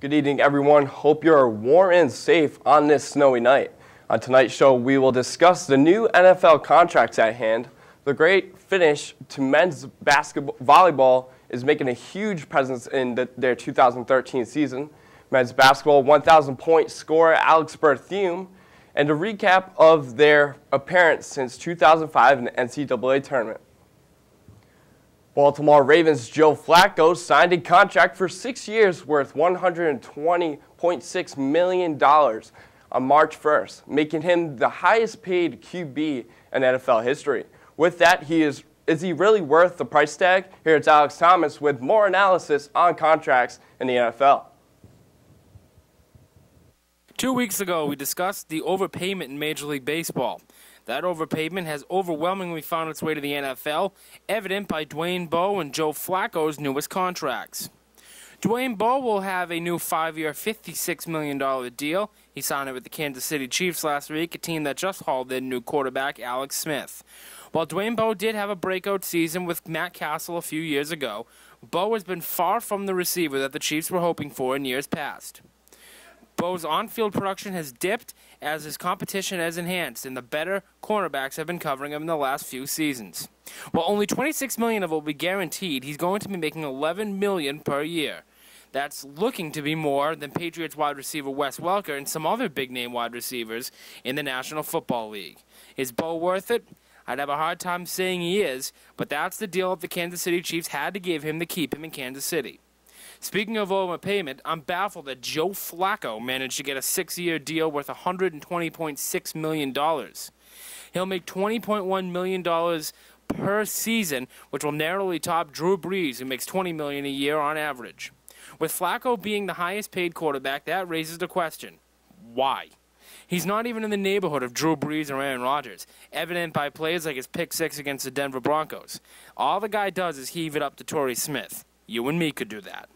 Good evening, everyone. Hope you're warm and safe on this snowy night. On tonight's show, we will discuss the new NFL contracts at hand. The great finish to men's volleyball is making a huge presence in their 2013 season. Men's basketball 1,000-point scorer Alex Berthiaume, and a recap of their appearance since 2005 in the NCAA tournament. Baltimore Ravens' Joe Flacco signed a contract for 6 years worth $120.6 million on March 1st, making him the highest paid QB in NFL history. With that, is he really worth the price tag? Here's Alex Thomas with more analysis on contracts in the NFL. 2 weeks ago, we discussed the overpayment in Major League Baseball. That overpayment has overwhelmingly found its way to the NFL, evident by Dwayne Bowe and Joe Flacco's newest contracts. Dwayne Bowe will have a new 5-year, $56 million deal. He signed it with the Kansas City Chiefs last week, a team that just hauled in new quarterback Alex Smith. While Dwayne Bowe did have a breakout season with Matt Castle a few years ago, Bowe has been far from the receiver that the Chiefs were hoping for in years past. Bowe's on-field production has dipped as his competition has enhanced, and the better cornerbacks have been covering him in the last few seasons. While only $26 million of it will be guaranteed, he's going to be making $11 million per year. That's looking to be more than Patriots wide receiver Wes Welker and some other big-name wide receivers in the National Football League. Is Bowe worth it? I'd have a hard time saying he is, but that's the deal that the Kansas City Chiefs had to give him to keep him in Kansas City. Speaking of overpayment, I'm baffled that Joe Flacco managed to get a 6-year deal worth $120.6 million. He'll make $20.1 million per season, which will narrowly top Drew Brees, who makes $20 million a year on average. With Flacco being the highest paid quarterback, that raises the question, why? He's not even in the neighborhood of Drew Brees or Aaron Rodgers, evident by plays like his pick six against the Denver Broncos. All the guy does is heave it up to Torrey Smith. You and me could do that.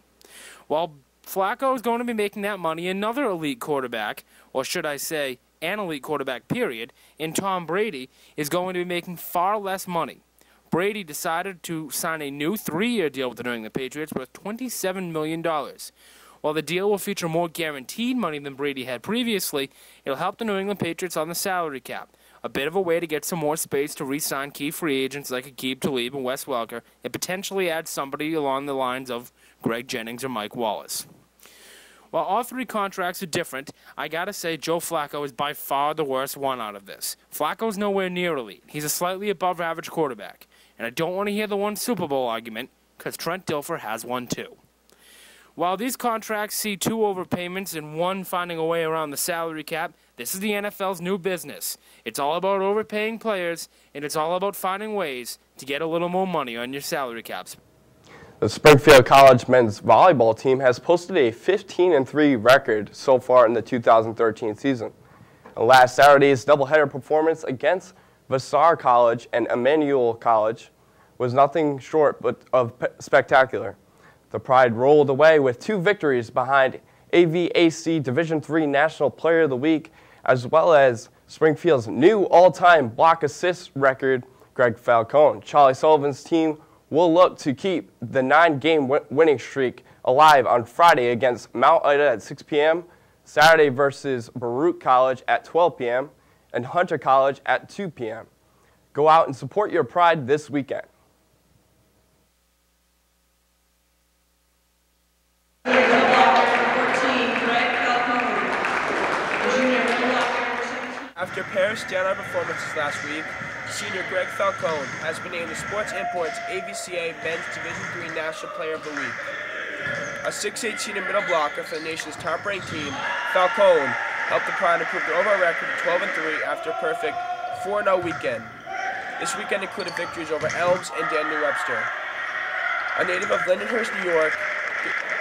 While Flacco is going to be making that money, another elite quarterback, or should I say an elite quarterback period, in Tom Brady, is going to be making far less money. Brady decided to sign a new 3-year deal with the New England Patriots worth $27 million. While the deal will feature more guaranteed money than Brady had previously, it'll help the New England Patriots on the salary cap. A bit of a way to get some more space to re-sign key free agents like Aqib Talib and Wes Welker, and potentially add somebody along the lines of Greg Jennings or Mike Wallace. While all three contracts are different, I gotta say Joe Flacco is by far the worst one out of this. Flacco's nowhere near elite. He's a slightly above average quarterback. And I don't want to hear the one Super Bowl argument, because Trent Dilfer has one too. While these contracts see 2 overpayments and 1 finding a way around the salary cap, this is the NFL's new business. It's all about overpaying players, and it's all about finding ways to get a little more money on your salary caps. The Springfield College men's volleyball team has posted a 15-3 record so far in the 2013 season. Last Saturday's doubleheader performance against Vassar College and Emmanuel College was nothing short of spectacular. The Pride rolled away with 2 victories behind AVAC Division III National Player of the Week, as well as Springfield's new all-time block assist record, Greg Falcone. Charlie Sullivan's team will look to keep the 9-game winning streak alive on Friday against Mount Ida at 6 p.m., Saturday versus Baruch College at 12 p.m., and Hunter College at 2 p.m. Go out and support your Pride this weekend. After Paris standout performances last week, senior Greg Falcone has been named the Sports Imports AVCA Men's Division III National Player of the Week. A 6'8" senior middle blocker for the nation's top-ranked team, Falcone helped the Pride improve their overall record to 12-3 after a perfect 4-0 weekend. This weekend included victories over Elms and Daniel Webster. A native of Lindenhurst, New York,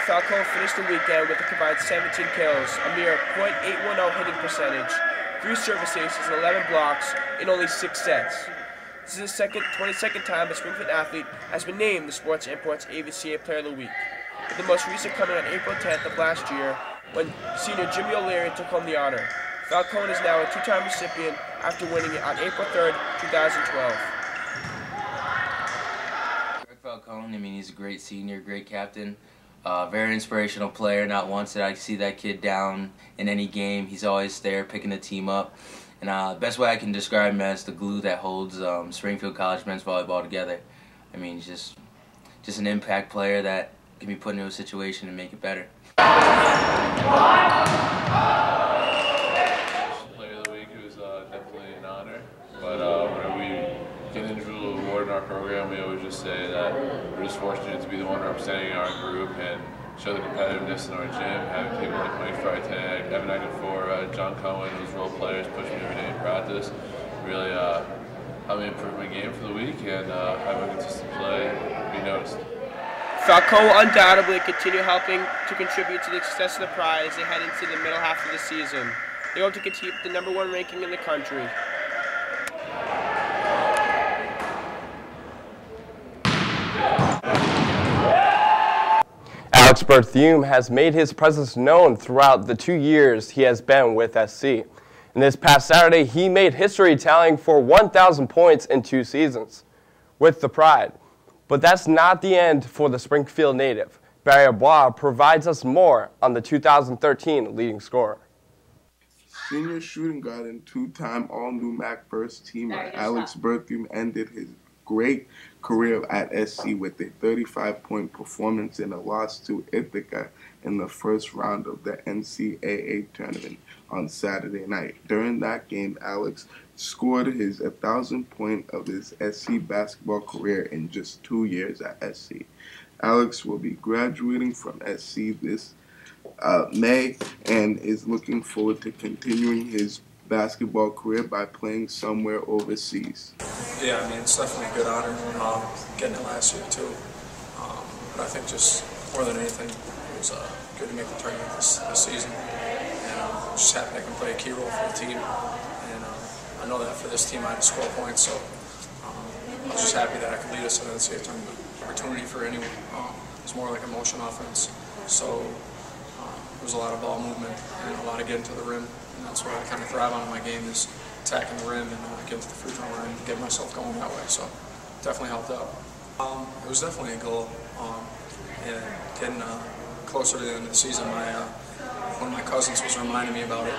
Falcone finished the weekend with a combined 17 kills, a mere .810 hitting percentage, 3 service aces and 11 blocks in only 6 sets. This is the 22nd time a Springfield athlete has been named the Sports Imports AVCA Player of the Week, with the most recent coming on April 10th of last year when senior Jimmy O'Leary took home the honor. Falcone is now a 2-time recipient after winning it on April 3rd, 2012. Greg Falcone, he's a great senior, great captain. Very inspirational player. Not once did I see that kid down in any game. He's always there picking the team up. And the best way I can describe him as the glue that holds Springfield College men's volleyball together. I mean, he's just an impact player that can be put into a situation and make it better. Player of the week was definitely an honor. But whenever we get an individual award in our program, we always just say that we're just fortunate to be the one representing our group and show the competitiveness in our gym, having people like Mike Freitag, Evan Akinfor, John Cohen, those role players push me every day in practice, really help me improve my game for the week and have a consistent play, be noticed. Falco will undoubtedly continue helping to contribute to the success of the Pride as they head into the middle half of the season. They hope to continue the #1 ranking in the country. Alex Berthume has made his presence known throughout the 2 years he has been with SC. And this past Saturday, he made history tallying for 1,000 points in 2 seasons with the Pride. But that's not the end for the Springfield native. Barry Bois provides us more on the 2013 leading scorer. Senior shooting guard and 2-time All-New MAC first teamer Alex Berthume ended his great career at SC with a 35-point performance in a loss to Ithaca in the first round of the NCAA tournament on Saturday night. During that game, Alex scored his 1,000th point of his SC basketball career in just 2 years at SC. Alex will be graduating from SC this May and is looking forward to continuing his basketball career by playing somewhere overseas. Yeah, I mean, it's definitely a good honor, getting it last year too. But I think just more than anything, it was good to make the tournament this season. And I'm just happy I can play a key role for the team. And I know that for this team I had to score points, so I was just happy that I could lead us to the NCAA tournament. Opportunity for anyone. It's more like a motion offense. So there was a lot of ball movement and a lot of getting to the rim. And that's what I kind of thrive on in my game is attacking the rim and getting to the free throw line and getting myself going that way. So definitely helped out. It was definitely a goal. And getting closer to the end of the season, one of my cousins was reminding me about it.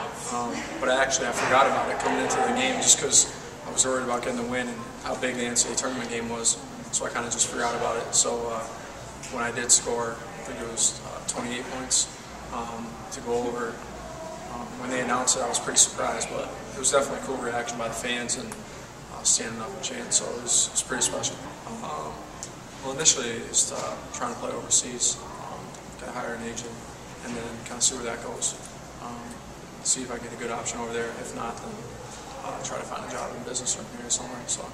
But I forgot about it coming into the game just because I was worried about getting the win and how big the NCAA tournament game was. So I kind of just forgot about it. So when I did score, I think it was 28 points to go over. When they announced it, I was pretty surprised, but it was definitely a cool reaction by the fans and standing up and chanting, so it was pretty special. Well, initially, it's trying to play overseas, get a higher agent, and then kind of see where that goes. See if I get a good option over there. If not, then try to find a job in business or here somewhere. So.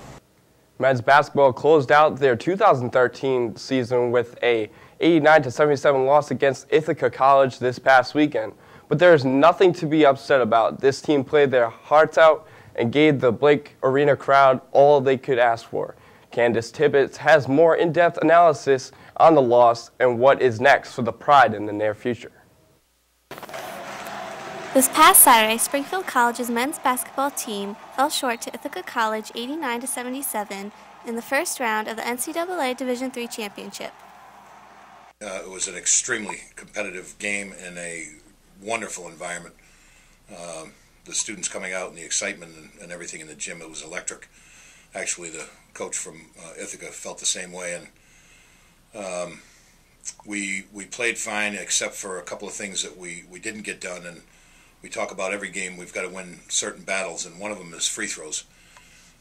Men's basketball closed out their 2013 season with a 89-77 loss against Ithaca College this past weekend. But there is nothing to be upset about. This team played their hearts out and gave the Blake Arena crowd all they could ask for. Candace Tibbetts has more in-depth analysis on the loss and what is next for the Pride in the near future. This past Saturday, Springfield College's men's basketball team fell short to Ithaca College 89-77 in the first round of the NCAA Division III championship. It was an extremely competitive game in a wonderful environment. The students coming out and the excitement and everything in the gym, it was electric. Actually, the coach from Ithaca felt the same way, and we played fine except for a couple of things that we didn't get done. And we talk about every game we've got to win certain battles, and one of them is free throws.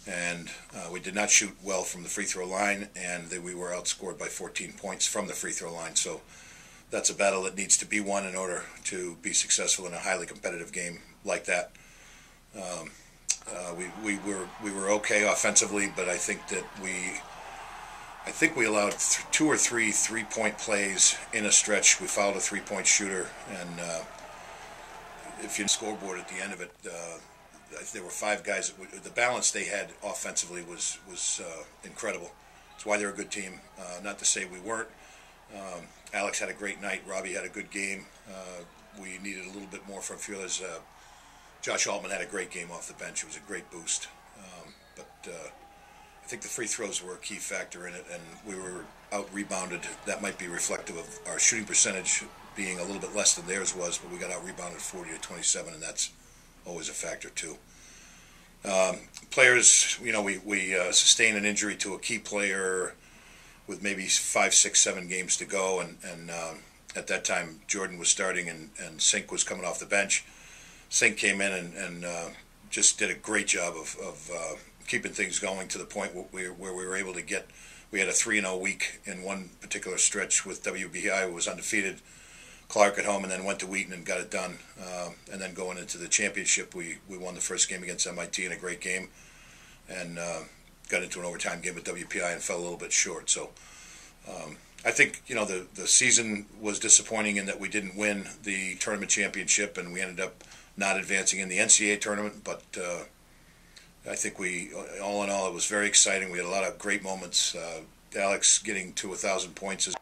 And we did not shoot well from the free throw line, and we were outscored by 14 points from the free throw line. So that's a battle that needs to be won in order to be successful in a highly competitive game like that. We were okay offensively, but I think that we allowed 2 or 3 3-point plays in a stretch. We fouled a 3-point shooter, and if you scoreboard at the end of it, there were 5 guys. The balance they had offensively was incredible. That's why they're a good team. Not to say we weren't. Alex had a great night. Robbie had a good game. We needed a little bit more from fielders. Josh Altman had a great game off the bench. It was a great boost. But I think the free throws were a key factor in it, and we were out-rebounded. That might be reflective of our shooting percentage being a little bit less than theirs was, but we got out-rebounded 40-27, and that's always a factor too. Players, you know, we sustained an injury to a key player with maybe 5, 6, 7 games to go, and at that time Jordan was starting and Sink was coming off the bench. Sink came in and just did a great job of keeping things going to the point where we were able to get. We had a 3-0 week in one particular stretch with WBI, who was undefeated. Clark at home, and then went to Wheaton and got it done. And then going into the championship, we won the first game against MIT in a great game, and got into an overtime game with WPI and fell a little bit short. So I think, you know, the season was disappointing in that we didn't win the tournament championship, and we ended up not advancing in the NCAA tournament. But I think all in all, it was very exciting. We had a lot of great moments. Alex getting to 1,000 points is.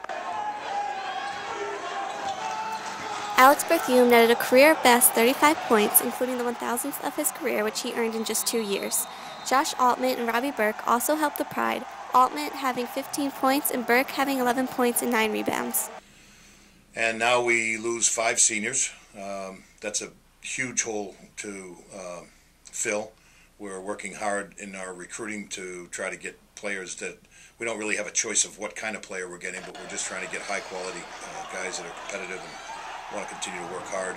Alex Berthiaume netted a career-best 35 points, including the 1,000th of his career, which he earned in just 2 years. Josh Altman and Robbie Burke also helped the Pride, Altman having 15 points and Burke having 11 points and 9 rebounds. And now we lose 5 seniors. That's a huge hole to fill. We're working hard in our recruiting to try to get players that we don't really have a choice of what kind of player we're getting, but we're just trying to get high-quality guys that are competitive and want to continue to work hard.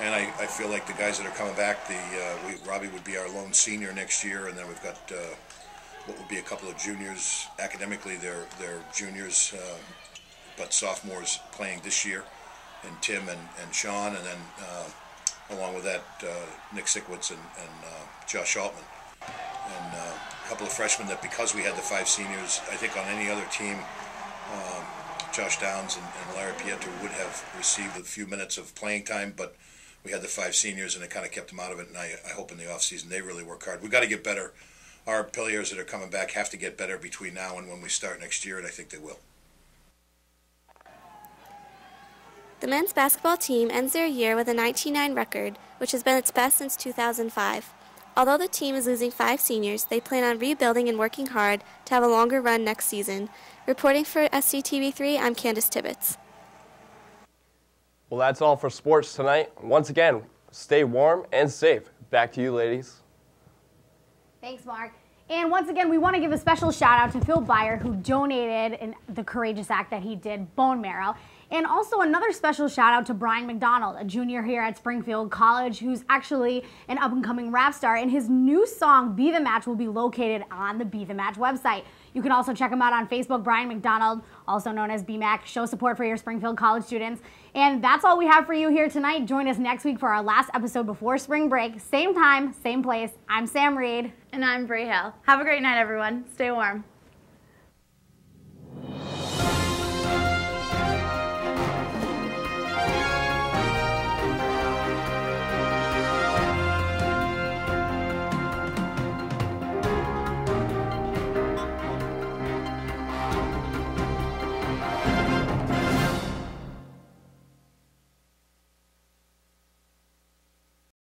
And I feel like the guys that are coming back, Robbie would be our lone senior next year, and then we've got what would be a couple of juniors. Academically, they're juniors, but sophomores playing this year, and Tim and Sean, and then along with that, Nick Sikowitz and Josh Altman. And a couple of freshmen that, because we had the 5 seniors, I think on any other team, Josh Downs and Larry Pietro would have received a few minutes of playing time, but we had the 5 seniors, and it kind of kept them out of it, and I hope in the offseason they really work hard. We've got to get better. Our players that are coming back have to get better between now and when we start next year, and I think they will. The men's basketball team ends their year with a 19-9 record, which has been its best since 2005. Although the team is losing 5 seniors, they plan on rebuilding and working hard to have a longer run next season. Reporting for SCTV3, I'm Candace Tibbetts. Well, that's all for sports tonight. Once again, stay warm and safe. Back to you, ladies. Thanks, Mark. And once again, we want to give a special shout out to Phil Byer, who donated in the courageous act that he did, bone marrow. And also another special shout out to Brian McDonald, a junior here at Springfield College, who's actually an up-and-coming rap star. And his new song, Be The Match, will be located on the Be The Match website. You can also check him out on Facebook. Brian McDonald, also known as BMAC. Show support for your Springfield College students. And that's all we have for you here tonight. Join us next week for our last episode before spring break. Same time, same place. I'm Sam Reed. And I'm Bray Hill. Have a great night, everyone. Stay warm.